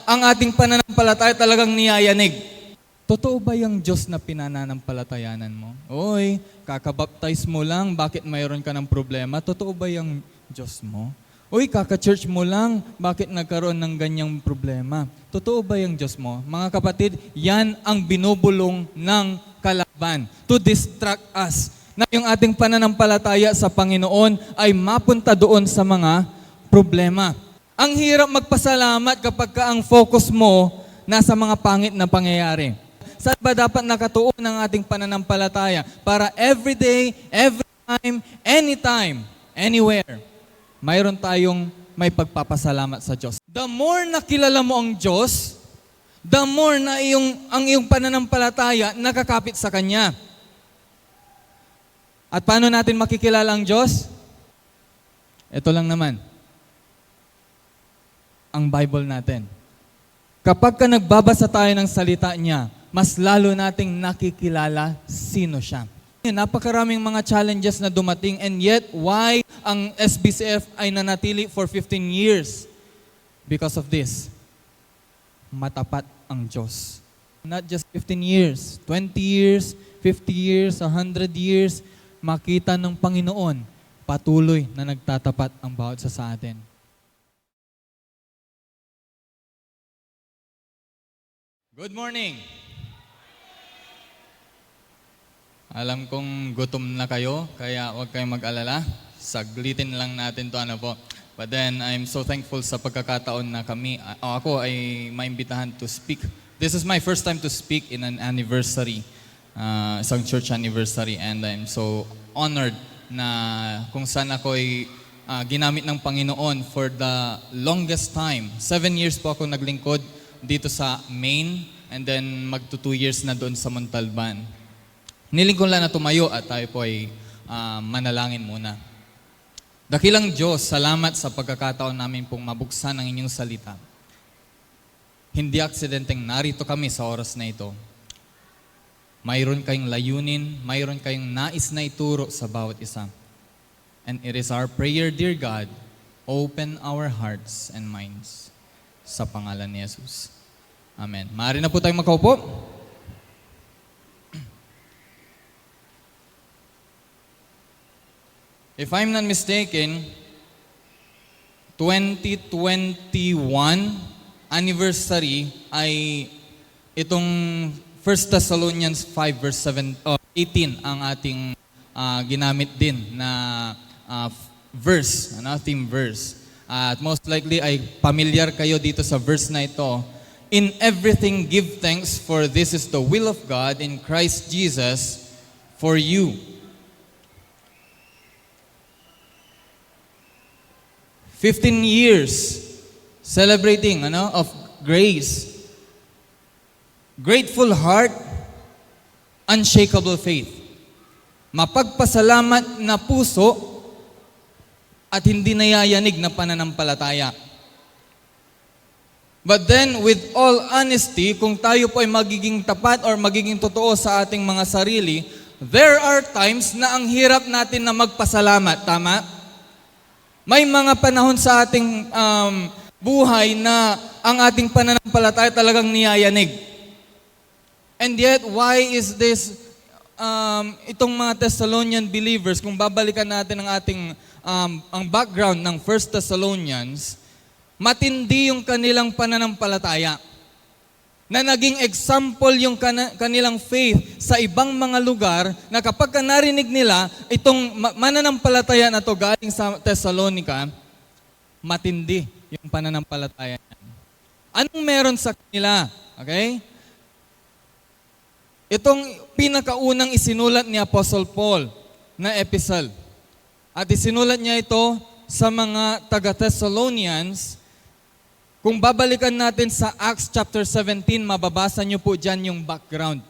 ang ating pananampalataya talagang niyayanig. Totoo ba yung Diyos na pinananampalatayanan mo? Oy, kakabaptize mo lang, bakit mayroon ka ng problema? Totoo ba yung Diyos mo? Uy, kaka-church mo lang, bakit nagkaroon ng ganyang problema? Totoo ba yung Diyos mo? Mga kapatid, yan ang binubulong ng kalaban to distract us na yung ating pananampalataya sa Panginoon ay mapunta doon sa mga problema. Ang hirap magpasalamat kapag ang focus mo nasa mga pangit na pangyayari. Saan ba dapat nakatuon ang ating pananampalataya? Para every day, every time, anytime, anywhere, mayroon tayong may pagpapasalamat sa Diyos. The more na kilala mo ang Diyos, the more na ang iyong pananampalataya nakakapit sa Kanya. At paano natin makikilala ang Diyos? Ito lang naman. Ang Bible natin. Kapag ka nagbabasa tayo ng salita niya, mas lalo nating nakikilala sino siya. Napakaraming mga challenges na dumating and yet why ang SBCF ay nanatili for 15 years? Because of this. Matapat ang Diyos. Not just 15 years, 20 years, 50 years, 100 years, makita ng Panginoon patuloy na nagtatapat ang bawat isa sa atin. Good morning! Alam kong gutom na kayo, kaya huwag kayong mag-alala. Saglitin lang natin to But then, I'm so thankful sa pagkakataon na ako ay maimbitahan to speak. This is my first time to speak in an anniversary, isang church anniversary. And I'm so honored na kung saan ako ay ginamit ng Panginoon for the longest time. 7 years po ako naglingkod dito sa Maine, and then magto 2 years na doon sa Montalban. Niling ko lang na tumayo at tayo po ay manalangin muna. Dakilang Diyos, salamat sa pagkakataon namin pong mabuksan ang inyong salita. Hindi aksidenteng narito kami sa oras na ito. Mayroon kayong layunin, mayroon kayong nais na ituro sa bawat isa. And it is our prayer, dear God, open our hearts and minds. Sa pangalan ni Jesus. Amen. Maaari na po tayong makaupo. If I'm not mistaken, 2021 anniversary ay itong 1 Thessalonians 5 verse 18 ang ating ginamit din na verse, theme verse. At most likely ay familiar kayo dito sa verse na ito. In everything give thanks, for this is the will of God in Christ Jesus for you. 15 years celebrating of grace, grateful heart, unshakable faith. Mapagpasalamat na puso at hindi nayayanig na pananampalataya. But then, with all honesty, kung tayo po ay magiging tapat or magiging totoo sa ating mga sarili, there are times na ang hirap natin na magpasalamat. Tama? May mga panahon sa ating buhay na ang ating pananampalataya talagang niyayanig. And yet, why is this, itong mga Thessalonian believers, kung babalikan natin ang ating, ang background ng 1 Thessalonians, matindi yung kanilang pananampalataya. Na naging example yung kanilang faith sa ibang mga lugar na kapag narinig nila itong mananampalataya na to galing sa Thessalonica, matindi yung pananampalataya. Anong meron sa kanila? Okay? Itong pinakaunang isinulat ni Apostle Paul na epistle. At isinulat niya ito sa mga taga-Thessalonians. Kung babalikan natin sa Acts chapter 17, mababasa niyo po dyan yung background.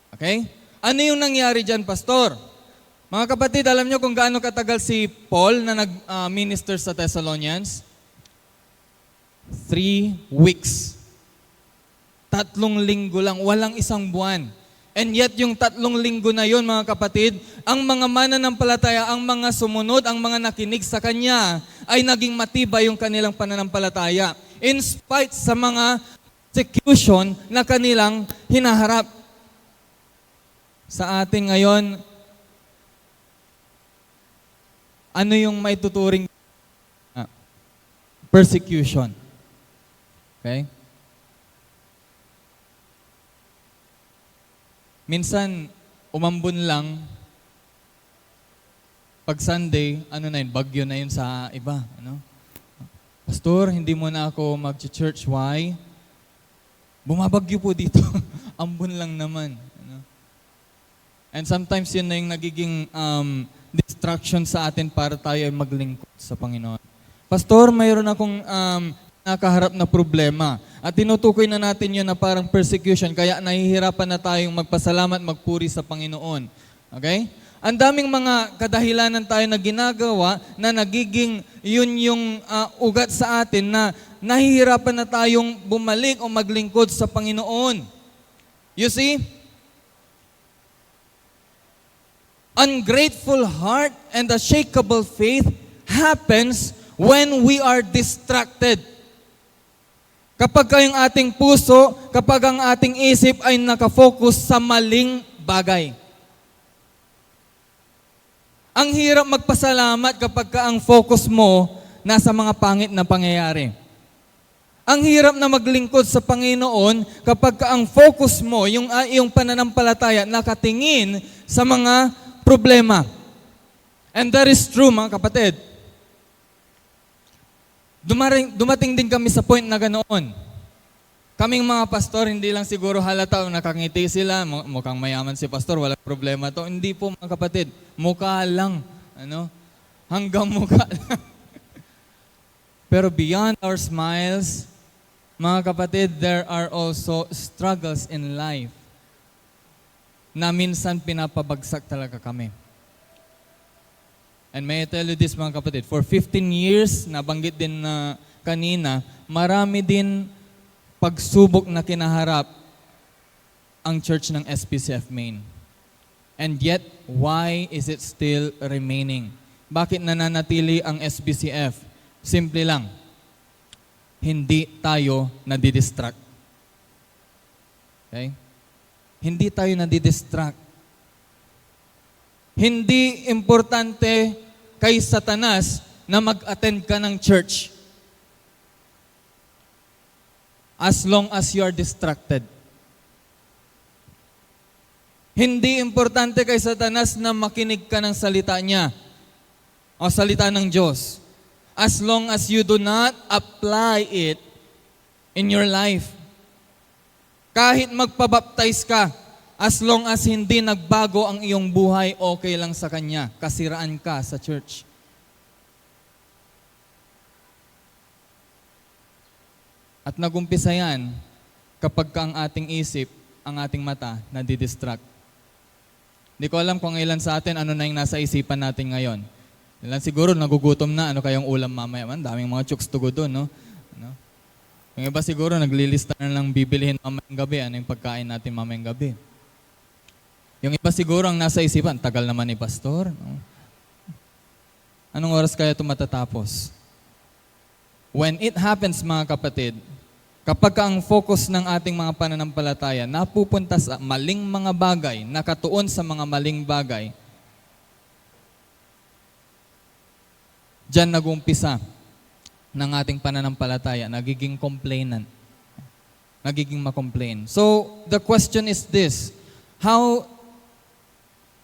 Okay? Ano yung nangyari dyan, Pastor? Mga kapatid, alam niyo kung gaano katagal si Paul na nag-minister sa Thessalonians? 3 weeks. 3 linggo lang, walang isang buwan. And yet, yung 3 linggo na yon, mga kapatid, ang mga mananampalataya, ang mga sumunod, ang mga nakinig sa Kanya, ay naging matibay yung kanilang pananampalataya. In spite sa mga persecution na kanilang hinaharap. Sa atin ngayon, ano yung may tuturing persecution? Okay? Minsan, umambon lang, pag Sunday, bagyo na yun sa iba. Pastor, hindi mo na ako mag-church. Why? Bumabagyo po dito. Ambon lang naman. And sometimes yun na yung nagiging distraction sa atin para tayo ay maglingkod sa Panginoon. Pastor, mayroon akong nakaharap na problema. At tinutukoy na natin yun na parang persecution, kaya nahihirapan na tayong magpasalamat, magpuri sa Panginoon. Okay? Ang daming mga kadahilanan tayo na ginagawa na nagiging yun yung ugat sa atin na nahihirapan na tayong bumalik o maglingkod sa Panginoon. You see? Ungrateful heart and unshakable faith happens when we are distracted. Kapag yung ating puso, kapag ang ating isip ay nakafocus sa maling bagay. Ang hirap magpasalamat kapag ang focus mo nasa mga pangit na pangyayari. Ang hirap na maglingkod sa Panginoon kapag ang focus mo, yung pananampalataya, nakatingin sa mga problema. And that is true, mga kapatid. Dumating din kami sa point na ganoon. Kaming mga pastor, hindi lang siguro halata o nakangiti sila, mukhang mayaman si pastor, walang problema to. Hindi po, mga kapatid, mukha lang. Hanggang mukha lang. Pero beyond our smiles, mga kapatid, there are also struggles in life na minsan pinapabagsak talaga kami. And may I tell you this, mga kapatid, for 15 years, nabanggit din na kanina, marami din pagsubok na kinaharap ang church ng SPCF Maine. And yet, why is it still remaining? Bakit nananatili ang SPCF? Simple lang, hindi tayo nadidistract. Okay? Hindi tayo nadidistract. Hindi importante kay Satanas na mag-attend ka ng church as long as you are distracted. Hindi importante kay Satanas na makinig ka ng salita niya o salita ng Diyos as long as you do not apply it in your life. Kahit magpabaptize ka, as long as hindi nagbago ang iyong buhay, okay lang sa Kanya. Kasiraan ka sa church. At nagumpisa yan kapag ang ating isip, ang ating mata, nadidistract. Hindi ko alam kung ilan sa atin, ano na yung nasa isipan natin ngayon. Ilan siguro, nagugutom na, ano kayong ulam mamaya. Man, daming mga chooks to go doon, no? Yung iba siguro, naglilista na lang bibilihin mamayang gabi, ano yung pagkain natin mamayang gabi. Yung iba siguro, ang nasa isipan, tagal naman ni Pastor. No? Anong oras kaya ito matatapos? When it happens, mga kapatid, kapag ang focus ng ating mga pananampalataya napupunta sa maling mga bagay, nakatuon sa mga maling bagay, diyan nag-umpisa ng ating pananampalataya, nagiging complainant, nagiging makomplain. So, the question is this, how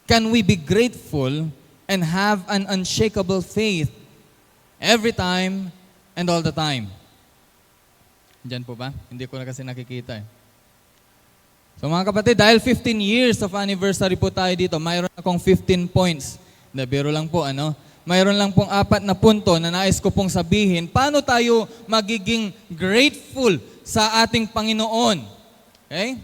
can we be grateful and have an unshakable faith every time and all the time? Diyan po ba? Hindi ko na kasi nakikita eh. So mga kapatid, dahil 15 years of anniversary po tayo dito, mayroon akong 15 points. Biro lang po, mayroon lang pong 4 na punto na nais ko pong sabihin. Paano tayo magiging grateful sa ating Panginoon? Okay?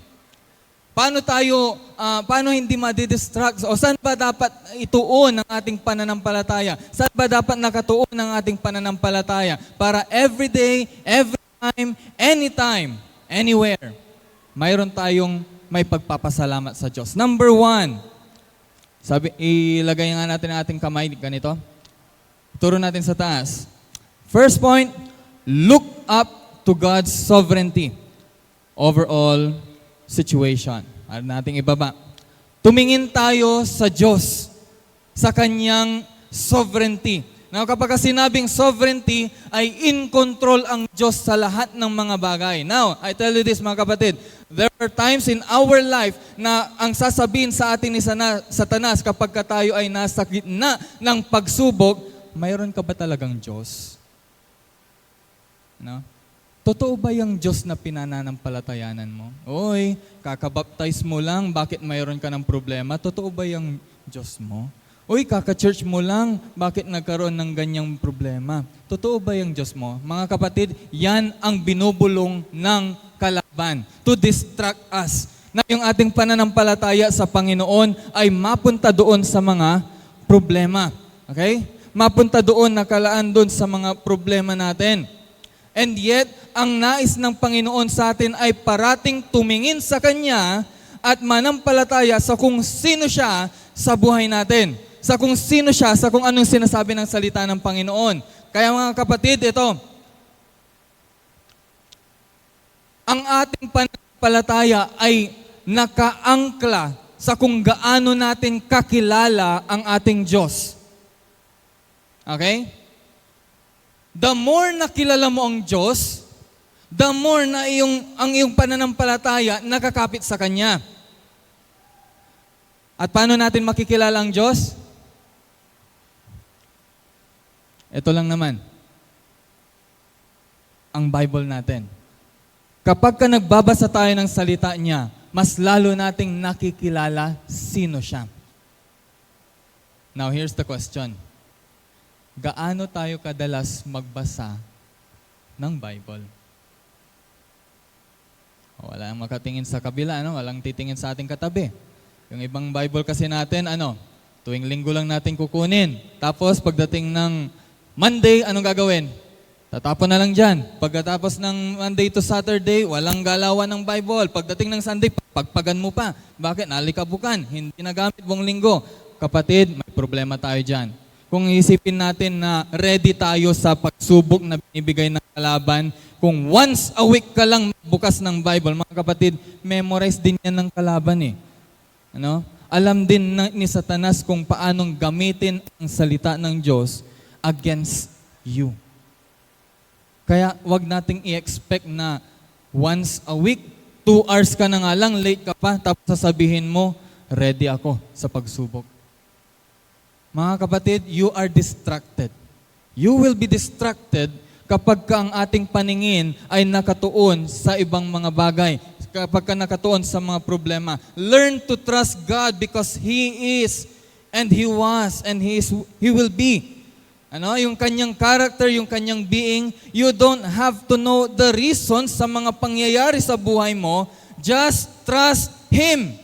Paano hindi madidistract? O saan ba dapat ituon ang ating pananampalataya? Saan ba dapat nakatuon ang ating pananampalataya? Para every day, every time, anytime, anywhere, mayroon tayong may pagpapasalamat sa Diyos. Number 1, ilagay nga natin ang ating kamay ganito. Turo natin sa taas. First point, look up to God's sovereignty. overall situation. Ano nating ibaba? Tumingin tayo sa Diyos, sa Kanyang sovereignty. Now, kapag sinabing sovereignty, ay in control ang Diyos sa lahat ng mga bagay. Now, I tell you this mga kapatid, there are times in our life na ang sasabihin sa atin ni Satanas kapag tayo ay nasa gitna ng pagsubok, mayroon ka ba talagang Diyos? No? Totoo ba yung Diyos na pinananampalatayanan mo? Oy, kakabaptize mo lang, bakit mayroon ka ng problema? Totoo ba yung Diyos mo? Uy, kaka-church mo lang, bakit nagkaroon ng ganyang problema? Totoo ba yung Diyos mo? Mga kapatid, yan ang binubulong ng kalaban to distract us. Na yung ating pananampalataya sa Panginoon ay mapunta doon sa mga problema. Okay? Mapunta doon, nakalaan doon sa mga problema natin. And yet, ang nais ng Panginoon sa atin ay parating tumingin sa Kanya at manampalataya sa kung sino siya sa buhay natin. Sa kung sino siya, sa kung anong sinasabi ng salita ng Panginoon. Kaya mga kapatid, ito, ang ating pananampalataya ay nakaangkla sa kung gaano natin kakilala ang ating Diyos. Okay? The more nakilala mo ang Diyos, the more na ang iyong pananampalataya nakakapit sa Kanya. At paano natin makikilala ang Diyos? Ito lang naman, ang Bible natin. Kapag ka nagbabasa tayo ng salita niya, mas lalo nating nakikilala sino siya. Now, here's the question. Gaano tayo kadalas magbasa ng Bible? Walang makatingin sa kabila, walang titingin sa ating katabi. Yung ibang Bible kasi natin, tuwing linggo lang natin kukunin. Tapos, pagdating ng Monday, anong gagawin? Tatapon na lang dyan. Pagkatapos ng Monday to Saturday, walang galawan ng Bible. Pagdating ng Sunday, pagpagan mo pa. Bakit? Nalikabukan. Hindi nagamit buong linggo. Kapatid, may problema tayo dyan. Kung isipin natin na ready tayo sa pagsubok na binibigay ng kalaban, kung once a week ka lang bukas ng Bible, mga kapatid, memorize din yan ng kalaban eh. Alam din ni Satanas kung paanong gamitin ang salita ng Diyos against you. Kaya wag nating i-expect na once a week, 2 hours ka na nga lang, late ka pa, tapos sasabihin mo, ready ako sa pagsubok. Mga kapatid, you are distracted. You will be distracted kapag ka ang ating paningin ay nakatuon sa ibang mga bagay, kapag ka nakatuon sa mga problema. Learn to trust God because He is, and He was, and He will be. Yung kanyang character, yung kanyang being, you don't have to know the reasons sa mga pangyayari sa buhay mo. Just trust Him.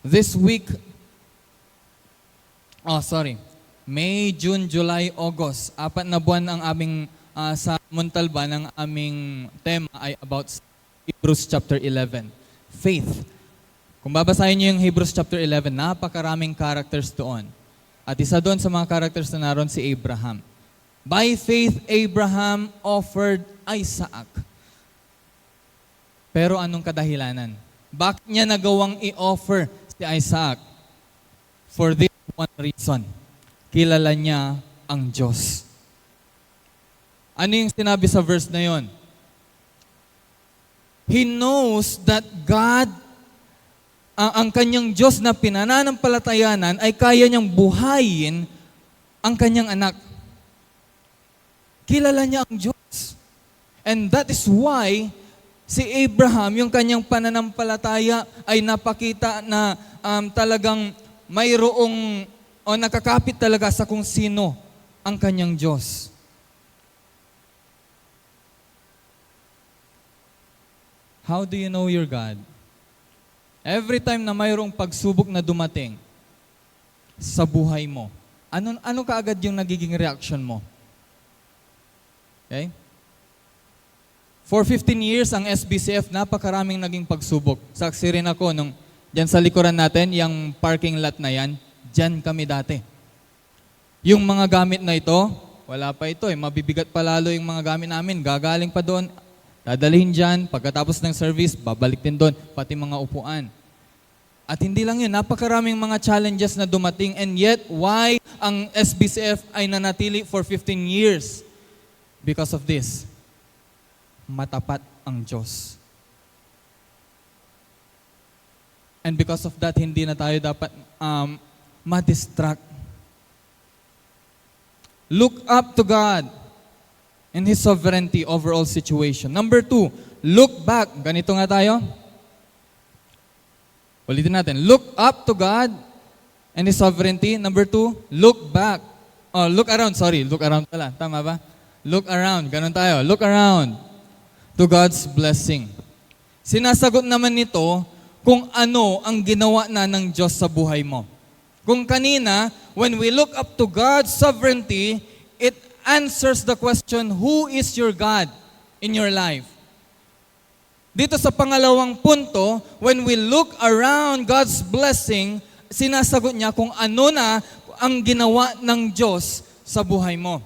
This week, May, June, July, August, 4 na buwan ang aming sa Montalban, ang aming tema ay about Hebrews chapter 11. Faith. Kung babasahin niyo yung Hebrews chapter 11, napakaraming characters doon. At isa doon sa mga characters na naroon si Abraham. By faith, Abraham offered Isaac. Pero anong kadahilanan? Bakit niya nagawang i-offer si Isaac? For this one reason. Kilala niya ang Diyos. Ano yung sinabi sa verse na yon? He knows that God, ang kanyang Diyos na pinananampalatayanan ay kaya niyang buhayin ang kanyang anak. Kilala niya ang Diyos. And that is why si Abraham, yung kanyang pananampalataya ay napakita na talagang mayroong o nakakapit talaga sa kung sino ang kanyang Diyos. How do you know your God? Every time na mayroong pagsubok na dumating sa buhay mo, ano kaagad yung nagiging reaction mo? Okay? For 15 years, ang SBCF, napakaraming naging pagsubok. Saksi rin ako nung dyan sa likuran natin, yung parking lot na yan, Diyan kami dati. Yung mga gamit na ito, wala pa ito eh. Mabibigat pa lalo yung mga gamit namin. Gagaling pa doon, dadalhin dyan. Pagkatapos ng service, babalik din doon. Pati mga upuan. At hindi lang yun, napakaraming mga challenges na dumating. And yet, why ang SBCF ay nanatili for 15 years? Because of this. Matapat ang Diyos. And because of that, hindi na tayo dapat ma-distract. Look up to God and His sovereignty over all situation. Number 2, look back. Ganito nga tayo. Ulitin natin. Look up to God and His sovereignty. Number 2, look back. Look around. Sorry, look around pala. Tama ba? Look around. Ganon tayo. Look around to God's blessing. Sinasagot naman nito kung ano ang ginawa na ng Diyos sa buhay mo. Kung kanina, when we look up to God's sovereignty, it answers the question, who is your God in your life? Dito sa pangalawang punto, when we look around God's blessing, sinasagot niya kung ano na ang ginawa ng Diyos sa buhay mo.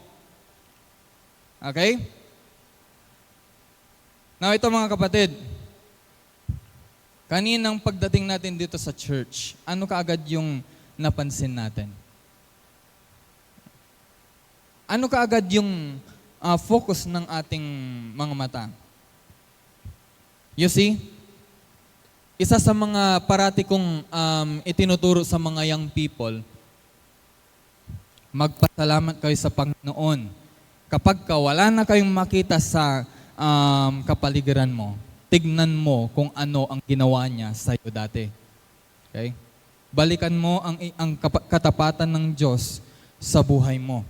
Okay? Now ito mga kapatid, kaninang pagdating natin dito sa church, ano kaagad yung napansin natin? Ano kaagad yung focus ng ating mga mata? You see, isa sa mga parati kong itinuturo sa mga young people, magpasalamat kayo sa Panginoon. Kapag wala na kayong makita sa kapaligiran mo, tignan mo kung ano ang ginawa niya sa iyo dati. Okay? Balikan mo ang katapatan ng Diyos sa buhay mo.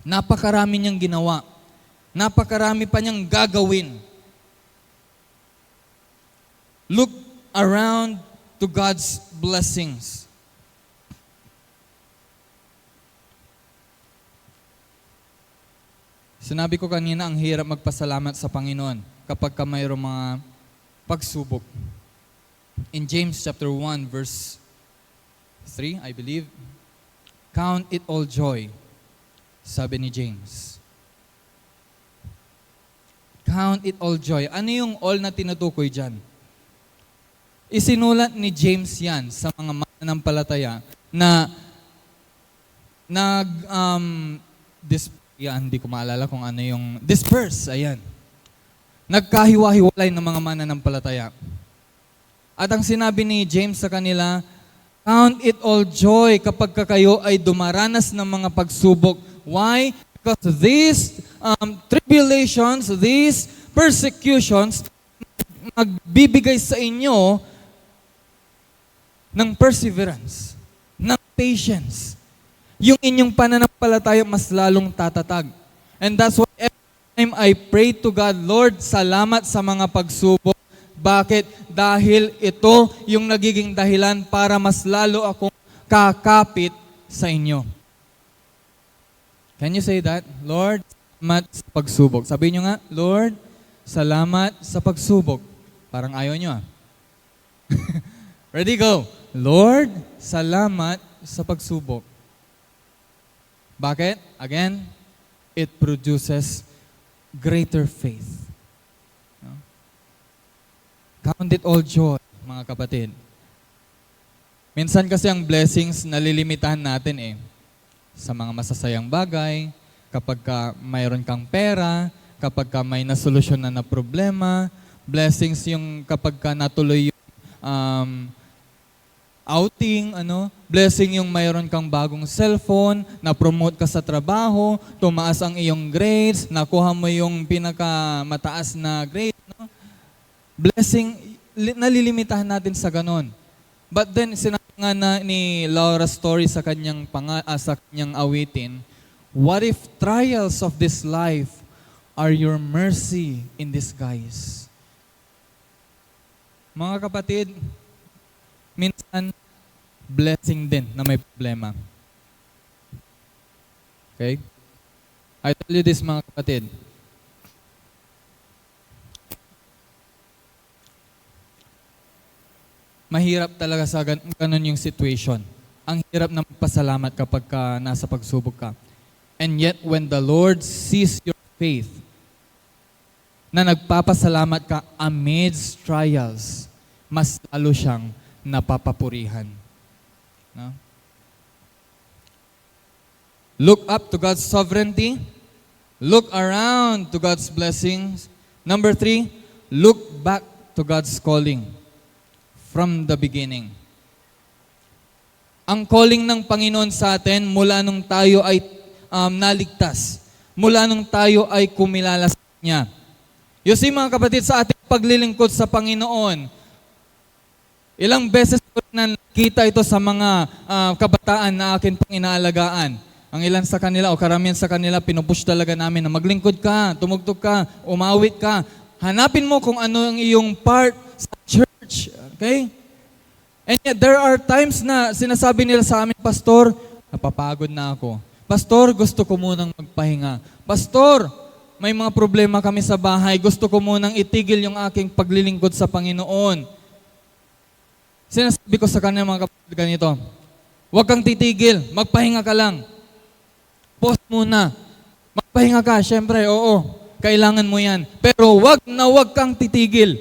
Napakarami niyang ginawa. Napakarami pa niyang gagawin. Look around to God's blessings. Sinabi ko kanina, ang hirap magpasalamat sa Panginoon kapag mayroong mga pagsubok. In James chapter 1 verse 3, I believe, count it all joy, sabi ni James. Count it all joy. Ano yung all na tinutukoy dyan? Isinulat ni James yan sa mga mananampalataya na hindi ko maalala kung ano yung disperse, ayan. Nagkahiwa-hiwalay ng mga mananampalataya. At ang sinabi ni James sa kanila, count it all joy kapag kayo ay dumaranas ng mga pagsubok. Why? Because these tribulations, these persecutions, magbibigay sa inyo ng perseverance, ng patience. Yung inyong pananampalataya mas lalong tatatag. And that's why every time I pray to God, Lord, salamat sa mga pagsubok. Bakit? Dahil ito yung nagiging dahilan para mas lalo akong kakapit sa inyo. Can you say that? Lord, salamat sa pagsubok. Sabihin nyo nga, Lord, salamat sa pagsubok. Parang ayaw nyo ah. Ready, go. Lord, salamat sa pagsubok. Bakit? Again, it produces greater faith. Count it all joy, mga kapatid. Minsan kasi ang blessings nalilimitahan natin sa mga masasayang bagay, kapag mayroon kang pera, kapag may nasolusyon na problema, blessings yung kapag natuloy yung outing, blessing yung mayroon kang bagong cellphone, na-promote ka sa trabaho, tumaas ang iyong grades, nakuha mo yung pinakamataas na grade. Blessing, nalilimitahan natin sa ganon. But then, sinabi nga ni Laura Story sa kanyang awitin, what if trials of this life are your mercy in disguise? Mga kapatid, minsan, blessing din na may problema. Okay? I tell you this, mga kapatid. Mahirap talaga sa ganun yung situation. Ang hirap na magpasalamat kapag nasa pagsubok ka. And yet, when the Lord sees your faith, na nagpapasalamat ka amidst trials, mas lalo siyang napapapurihan. No? Look up to God's sovereignty. Look around to God's blessings. Number 3, look back to God's calling from the beginning. Ang calling ng Panginoon sa atin mula nung tayo ay naligtas, mula nung tayo ay kumilala sa Kanya. You see mga kapatid, sa ating paglilingkod sa Panginoon, ilang beses ko na nakita ito sa mga kabataan na akin pang inaalagaan. Ang ilan sa kanila o karamihan sa kanila, pinupush talaga namin na maglingkod ka, tumugtog ka, umawit ka. Hanapin mo kung ano ang iyong part sa church. Okay? And yet, there are times na sinasabi nila sa amin, Pastor, napapagod na ako. Pastor, gusto ko munang magpahinga. Pastor, may mga problema kami sa bahay. Gusto ko munang itigil yung aking paglilingkod sa Panginoon. Sinasabi ko sa kanila mga kapatid ganito, huwag kang titigil, magpahinga ka lang. Pause muna. Magpahinga ka, syempre, oo, kailangan mo yan. Pero wag kang titigil.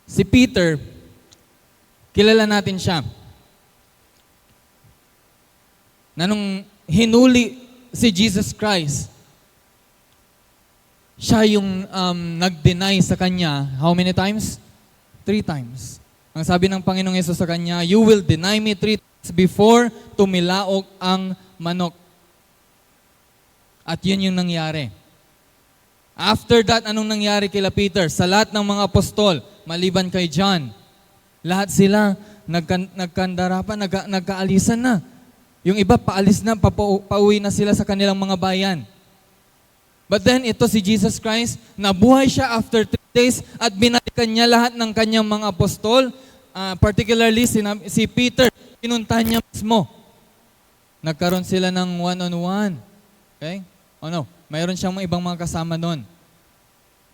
Si Peter, kilala natin siya. Na nung hinuli si Jesus Christ, siya yung nag-deny sa kanya. How many times? 3 times. Ang sabi ng Panginoong Yesus sa kanya, you will deny me 3 times before tumilaok ang manok. At yun yung nangyari. After that, anong nangyari kila Peter? Sa lahat ng mga apostol, maliban kay John, lahat sila nagkandara pa, nagkaalisan na. Yung iba, paalis na, pauwi na sila sa kanilang mga bayan. But then, ito si Jesus Christ, nabuhay siya after 3 days at binalikan niya lahat ng kanyang mga apostol, particularly si Peter, pinuntahan niya mismo. Nagkaroon sila ng one-on-one. Okay? O no, mayroon siyang ibang mga kasama doon.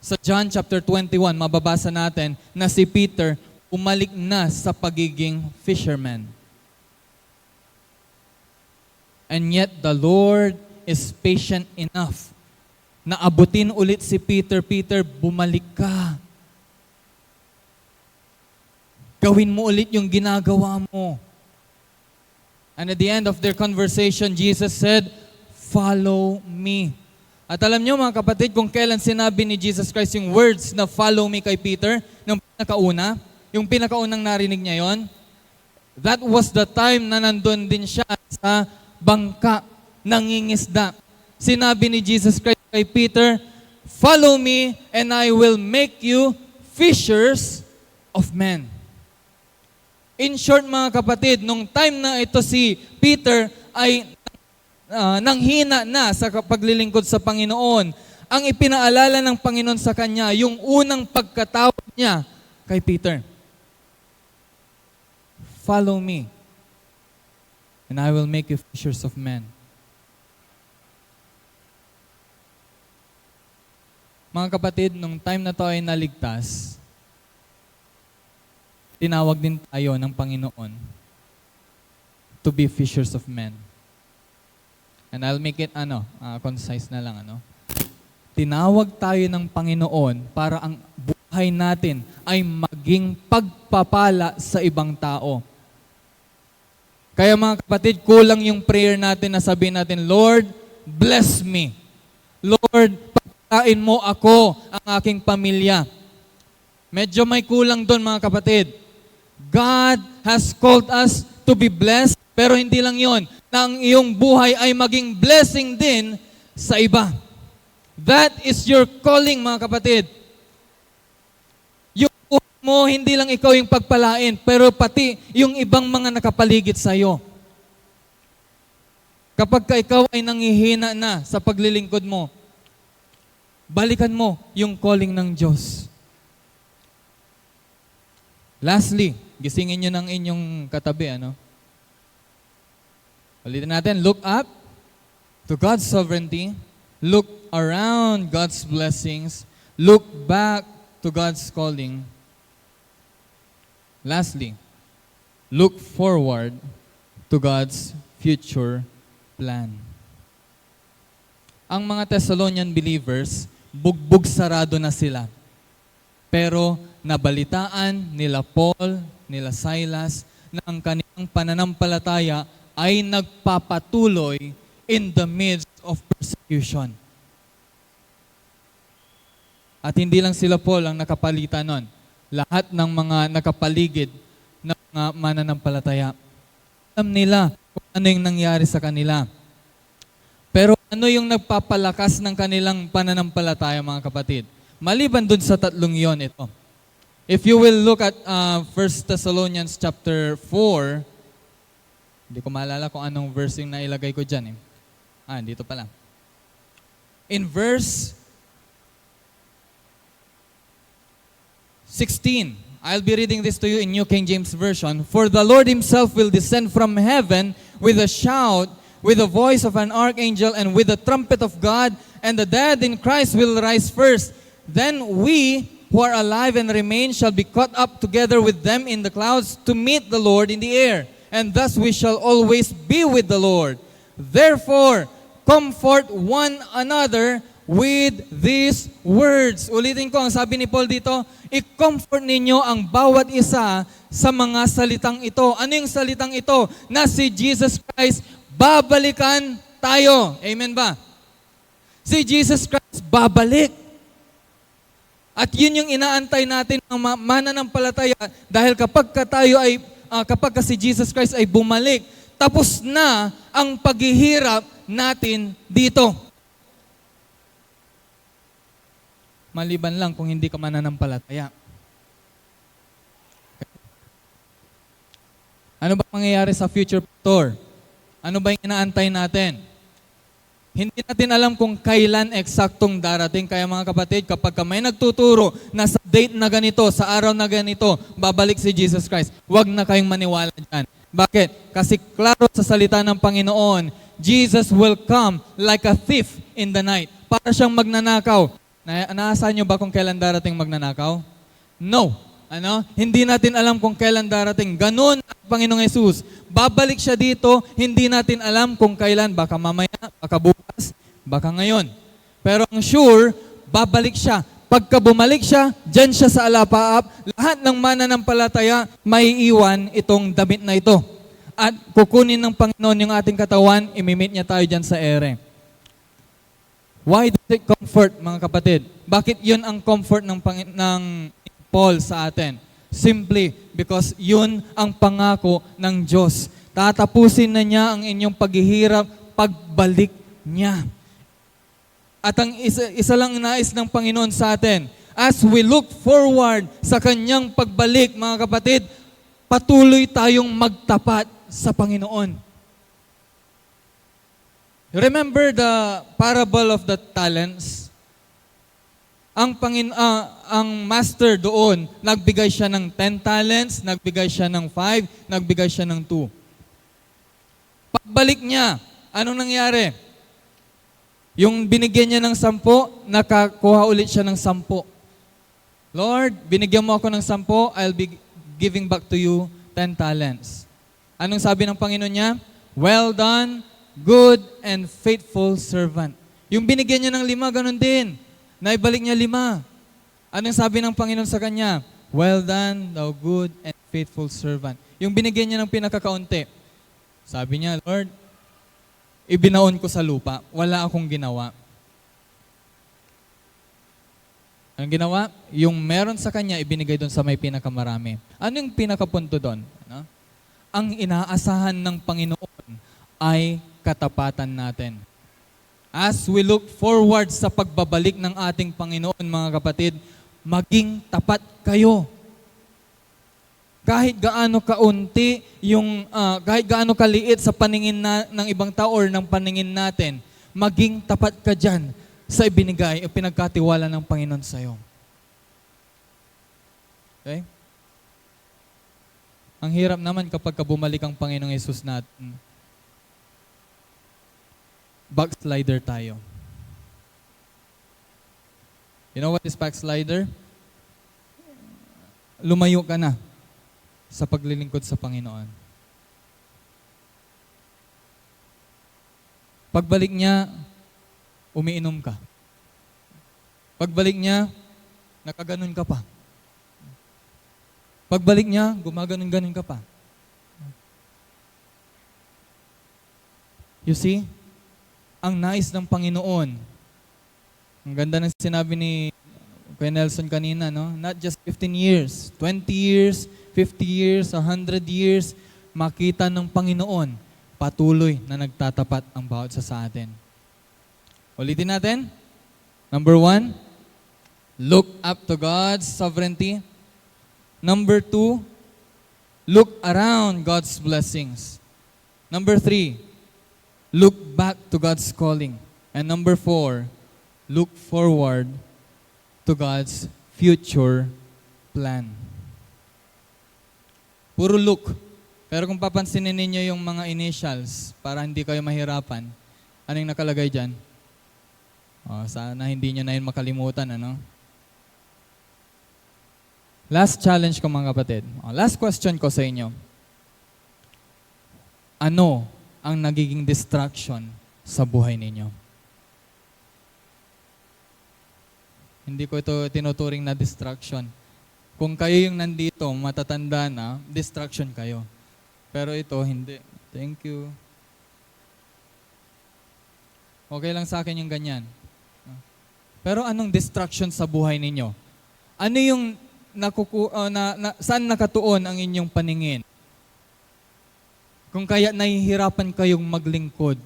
Sa John chapter 21, mababasa natin na si Peter umalik na sa pagiging fisherman. And yet, the Lord is patient enough na abutin ulit si Peter, Peter, bumalik ka. Gawin mo ulit yung ginagawa mo. And at the end of their conversation, Jesus said, follow me. At alam niyo mga kapatid, kung kailan sinabi ni Jesus Christ yung words na follow me kay Peter, yung pinakaunang narinig niya yon, that was the time na nandun din siya sa bangka, nangingisda. Sinabi ni Jesus Christ kay Peter, follow me and I will make you fishers of men. In short mga kapatid, nung time na ito si Peter ay nanghina na sa paglilingkod sa Panginoon, ang ipinaalala ng Panginoon sa kanya, yung unang pagkatawag niya kay Peter. Follow me, and I will make you fishers of men. Mga kapatid, nung time na to ay naligtas, tinawag din tayo ng Panginoon to be fishers of men. And I'll make it concise na lang. Tinawag tayo ng Panginoon para ang buhay natin ay maging pagpapala sa ibang tao. Kaya mga kapatid, kulang yung prayer natin na sabihin natin, Lord, bless me. Lord, pagkain mo ako, ang aking pamilya. Medyo may kulang doon mga kapatid. God has called us to be blessed, pero hindi lang yon, na ang iyong buhay ay maging blessing din sa iba. That is your calling, mga kapatid. Yung buhay mo, hindi lang ikaw yung pagpalain, pero pati yung ibang mga nakapaligid sa iyo. Kapag ikaw ay nanghihina na sa paglilingkod mo, balikan mo yung calling ng Diyos. Lastly, gisingin nyo ng inyong katabi, Ulitin natin, look up to God's sovereignty, look around God's blessings, look back to God's calling. Lastly, look forward to God's future plan. Ang mga Thessalonian believers, bugbog sarado na sila. Pero nabalitaan nila Paul, nila Silas, na ang kanilang pananampalataya ay nagpapatuloy in the midst of persecution. At hindi lang sila Paul ang nakapalitan nun. Lahat ng mga nakapaligid ng mga mananampalataya. Alam nila kung ano yung nangyari sa kanila. Pero ano yung nagpapalakas ng kanilang pananampalataya, mga kapatid? Maliban dun sa tatlong yon, ito. If you will look at 1 Thessalonians chapter 4, hindi ko maalala kung anong verse yung nailagay ko dyan. Dito pala. In verse 16, I'll be reading this to you in New King James Version. For the Lord Himself will descend from heaven with a shout, with the voice of an archangel, and with the trumpet of God, and the dead in Christ will rise first. Then we who are alive and remain shall be caught up together with them in the clouds to meet the Lord in the air. And thus we shall always be with the Lord. Therefore, comfort one another with these words. Ulitin ko, ang sabi ni Paul dito, i-comfort ninyo ang bawat isa sa mga salitang ito. Ano yung salitang ito? Na si Jesus Christ, babalikan tayo. Amen ba? Si Jesus Christ, babalik. At yun yung inaantay natin ng mananampalataya dahil kapag si Jesus Christ ay bumalik, tapos na ang paghihirap natin dito. Maliban lang kung hindi ka mananampalataya. Ano ba mangyayari sa future pastor? Ano ba yung inaantay natin? Hindi natin alam kung kailan eksaktong darating. Kaya mga kapatid, kapag may nagtuturo na sa date na ganito, sa araw na ganito, babalik si Jesus Christ, huwag na kayong maniwala dyan. Bakit? Kasi klaro sa salita ng Panginoon, Jesus will come like a thief in the night. Para siyang magnanakaw. Naasahan nyo ba kung kailan darating magnanakaw? No. Hindi natin alam kung kailan darating. Ganun ang Panginoong Yesus. Babalik siya dito, hindi natin alam kung kailan. Baka mamaya, baka bukas, baka ngayon. Pero ang sure, babalik siya. Pagka bumalik siya, dyan siya sa alapaap, lahat ng mananampalataya, may iwan itong damit na ito. At kukunin ng Panginoon yung ating katawan, imimit niya tayo dyan sa ere. Why does it comfort, mga kapatid? Bakit yun ang comfort ng Paul sa atin? Simply because yun ang pangako ng Diyos. Tatapusin na niya ang inyong paghihirap pagbalik niya. At ang isa lang nais ng Panginoon sa atin, as we look forward sa kanyang pagbalik, mga kapatid, patuloy tayong magtapat sa Panginoon. Remember the parable of the talents? Ang master doon, nagbigay siya ng 10 talents, nagbigay siya ng 5, nagbigay siya ng 2. Pagbalik niya, anong nangyari? Yung binigyan niya ng 10, nakakuha ulit siya ng 10. Lord, binigyan mo ako ng 10, I'll be giving back to you 10 talents. Anong sabi ng Panginoon niya? Well done, good and faithful servant. Yung binigyan niya ng 5, ganun din. Naibalik niya 5. Anong sabi ng Panginoon sa kanya? Well done, thou good and faithful servant. Yung binigyan niya ng pinakakaunti, sabi niya, Lord, ibinaon ko sa lupa. Wala akong ginawa. Anong ginawa? Yung meron sa kanya, ibinigay doon sa may pinakamarami. Ano yung pinakapunto doon? Ang inaasahan ng Panginoon ay katapatan natin. As we look forward sa pagbabalik ng ating Panginoon, mga kapatid, maging tapat kayo. Kahit gaano kaunti, kahit gaano kaliit sa paningin ng ibang tao or ng paningin natin, maging tapat ka dyan sa ibinigay o pinagkatiwala ng Panginoon sa iyo. Okay? Ang hirap naman kapag bumalik ang Panginoong Yesus natin. Backslider tayo. You know what is backslider? Lumayo ka na. sa paglilingkod sa Panginoon. Pagbalik niya, umiinom ka. Pagbalik niya, nakaganon ka pa. Pagbalik niya, gumaganon-ganon ka pa. You see, ang nais ng Panginoon, ang ganda ng sinabi ni Kuya Nelson kanina, no? Not just 15 years, 20 years, 50 years, 100 years, makita ng Panginoon, patuloy na nagtatapat ang bawat isa sa atin. Ulitin natin. Number 1, look up to God's sovereignty. Number 2, look around God's blessings. Number 3, look back to God's calling. And number 4, look forward to God's future plan. Puro look. Pero kung papansinin ninyo yung mga initials para hindi kayo mahirapan, anong nakalagay dyan? Sana hindi nyo na yun makalimutan, ano? Last challenge ko mga kapatid. Last question ko sa inyo. Ano ang nagiging distraction sa buhay ninyo? Hindi ko ito tinuturing na distraction. Kung kayo yung nandito, matatanda na, distraction kayo. Pero ito, hindi. Thank you. Okay lang sa akin yung ganyan. Pero anong distraction sa buhay ninyo? Ano yung saan nakatuon ang inyong paningin? Kung kaya nahihirapan kayong maglingkod.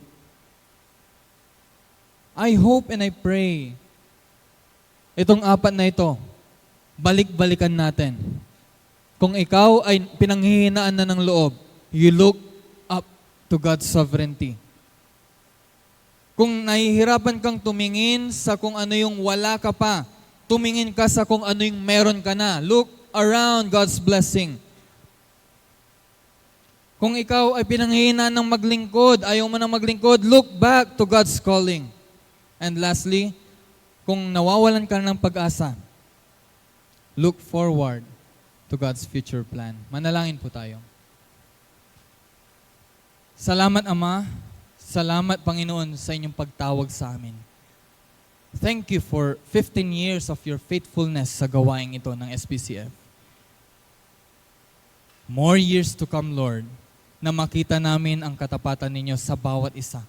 I hope and I pray, itong 4 na ito, balik-balikan natin. Kung ikaw ay pinanghihinaan na ng loob, you look up to God's sovereignty. Kung nahihirapan kang tumingin sa kung ano yung wala ka pa, tumingin ka sa kung ano yung meron ka na. Look around God's blessing. Kung ikaw ay pinanghihinaan ng maglingkod, ayaw mo nang maglingkod, look back to God's calling. And lastly, kung nawawalan ka ng pag-asa, look forward to God's future plan. Manalangin po tayo. Salamat, Ama. Salamat, Panginoon, sa inyong pagtawag sa amin. Thank you for 15 years of your faithfulness sa gawaing ito ng SPCF. More years to come, Lord, na makita namin ang katapatan ninyo sa bawat isa.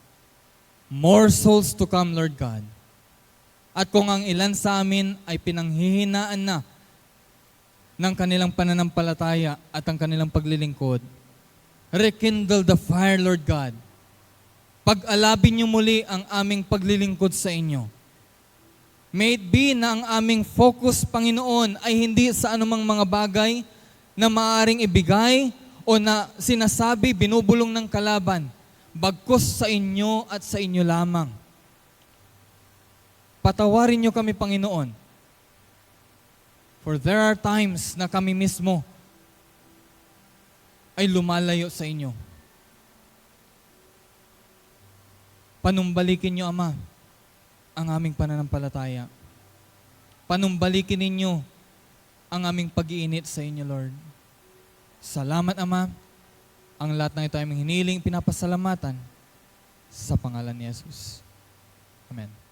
More souls to come, Lord God. At kung ang ilan sa amin ay pinanghihinaan na ng kanilang pananampalataya at ang kanilang paglilingkod, rekindle the fire, Lord God. Pag-alabin niyo muli ang aming paglilingkod sa inyo. May it be na ang aming focus, Panginoon, ay hindi sa anumang mga bagay na maaaring ibigay o na sinasabi, binubulong ng kalaban, bagkus sa inyo at sa inyo lamang. Patawarin niyo kami, Panginoon. For there are times na kami mismo ay lumalayo sa inyo. Panumbalikin niyo, Ama, ang aming pananampalataya. Panumbalikin ninyo ang aming pag-iinit sa inyo, Lord. Salamat, Ama. Ang lahat ng ito ay aming hiniling, pinapasalamatan sa pangalan ni Jesus. Amen.